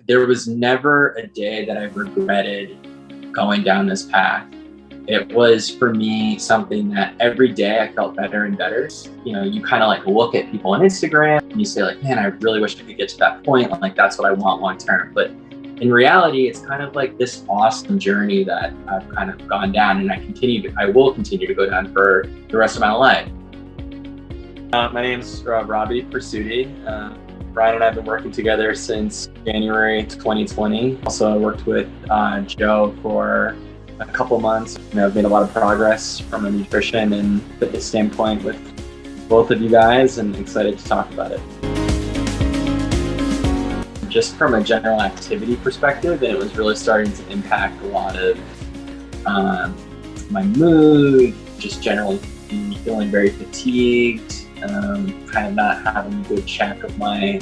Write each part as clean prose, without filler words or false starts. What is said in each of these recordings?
There was never a day that I regretted going down this path. It was, for me, something that every day I felt better and better. You know, you kind of like look at people on Instagram and you say like, man, I really wish I could get to that point. Like, that's what I want long term. But in reality, it's kind of like this awesome journey that I've kind of gone down, and I will continue to go down for the rest of my life. My name's Robbie, Presutti. Brian and I have been working together since January 2020. Also, I worked with Joe for a couple months. I've made a lot of progress from a nutrition and fitness standpoint with both of you guys, and excited to talk about it. Just from a general activity perspective, and it was really starting to impact a lot of my mood, just generally feeling very fatigued, kind of not having a good check of my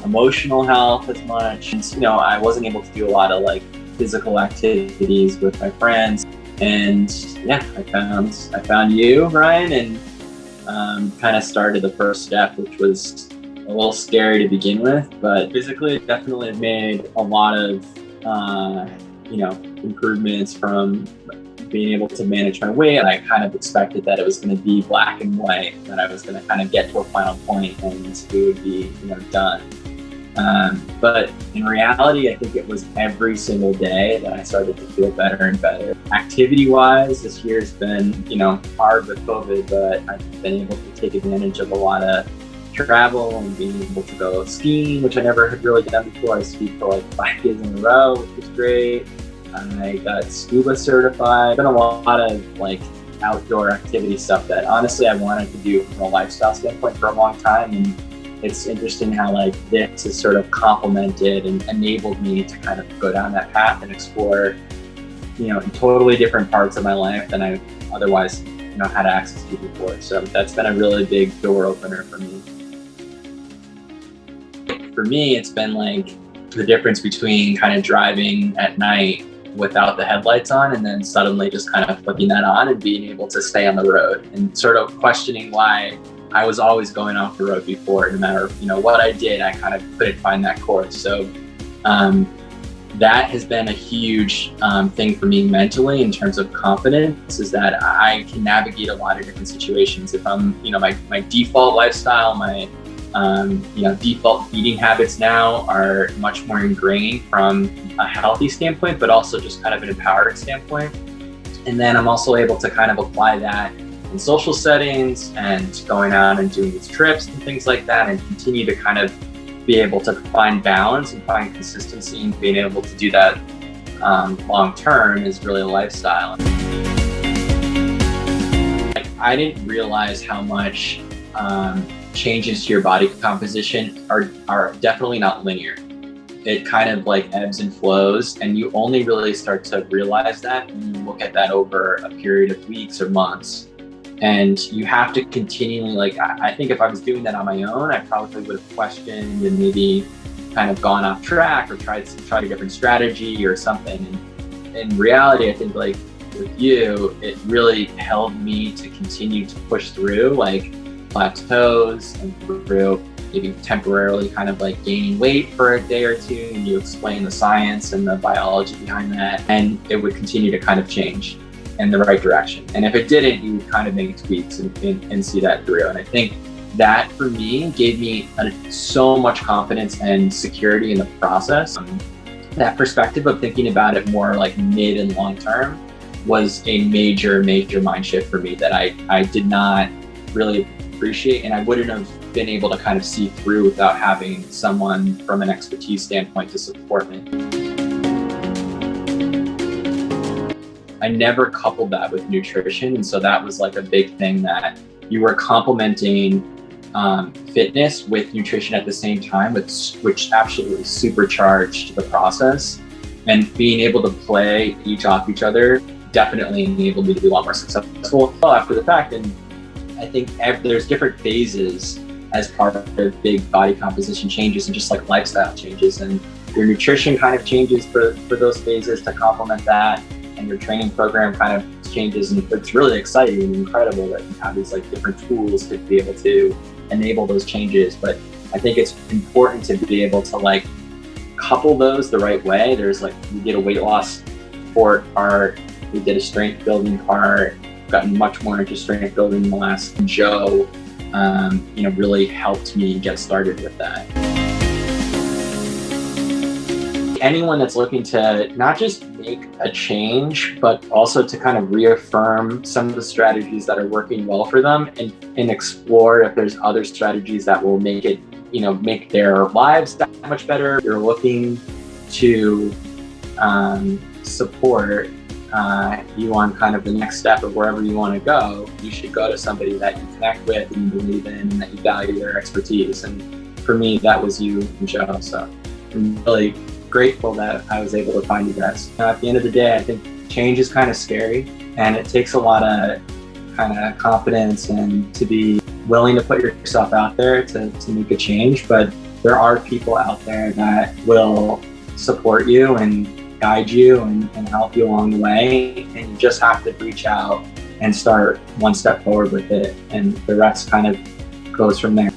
emotional health as much. And, you know, I wasn't able to do a lot of like physical activities with my friends. And yeah, I found you, Ryan, and kind of started the first step, which was a little scary to begin with, but physically it definitely made a lot of improvements from being able to manage my weight. I kind of expected that it was going to be black and white, that I was going to kind of get to a final point and it would be done. But in reality, I think it was every single day that I started to feel better and better. Activity-wise, this year's been hard with COVID, but I've been able to take advantage of a lot of travel and being able to go skiing, which I never had really done before. I skied for like 5 days in a row, which was great. I got scuba certified. Been a lot of like outdoor activity stuff that honestly I wanted to do from a lifestyle standpoint for a long time, and it's interesting how like this has sort of complemented and enabled me to kind of go down that path and explore totally different parts of my life than I otherwise had access to before. So that's been a really big door opener for me. For me, it's been like the difference between kind of driving at night without the headlights on and then suddenly just kind of flipping that on and being able to stay on the road, and sort of questioning why I was always going off the road before. No matter what I did, I kind of couldn't find that course. So that has been a huge thing for me mentally in terms of confidence, is that I can navigate a lot of different situations. If I'm, my default lifestyle, my default eating habits now are much more ingrained from a healthy standpoint, but also just kind of an empowered standpoint. And then I'm also able to kind of apply that in social settings and going out and doing these trips and things like that, and continue to kind of be able to find balance and find consistency, and being able to do that long term is really a lifestyle. I didn't realize how much changes to your body composition are definitely not linear. It kind of like ebbs and flows, and you only really start to realize that when you look at that over a period of weeks or months. And you have to continually, I think if I was doing that on my own, I probably would have questioned and maybe kind of gone off track or tried a different strategy or something. And in reality, I think like with you, it really held me to continue to push through like plateaus and through maybe temporarily kind of like gaining weight for a day or two, and you explain the science and the biology behind that, and it would continue to kind of change in the right direction. And if it didn't, you would kind of make tweaks and see that through. And I think that for me gave me so much confidence and security in the process. That perspective of thinking about it more like mid and long term was a major mind shift for me that I did not really appreciate, and I wouldn't have been able to kind of see through without having someone from an expertise standpoint to support me. I never coupled that with nutrition, and so that was like a big thing, that you were complementing fitness with nutrition at the same time, which absolutely supercharged the process. And being able to play each off each other definitely enabled me to be a lot more successful after the fact. And I think there's different phases as part of big body composition changes and just like lifestyle changes, and your nutrition kind of changes for those phases to complement that, and your training program kind of changes. And it's really exciting and incredible that you have these like different tools to be able to enable those changes. But I think it's important to be able to like couple those the right way, there's like, we did a weight loss sport part, we did a strength building part, gotten much more into strength building in the last. Joe, really helped me get started with that. Anyone that's looking to not just make a change, but also to kind of reaffirm some of the strategies that are working well for them, and explore if there's other strategies that will make it, make their lives that much better. You're looking to support you on kind of the next step of wherever you want to go. You should go to somebody that you connect with and you believe in and that you value their expertise. And for me, that was you and Joe. So I'm really grateful that I was able to find you guys. At the end of the day, I think change is kind of scary, and it takes a lot of kind of confidence and to be willing to put yourself out there to make a change. But there are people out there that will support you and guide you and help you along the way, and you just have to reach out and start one step forward with it, and the rest kind of goes from there.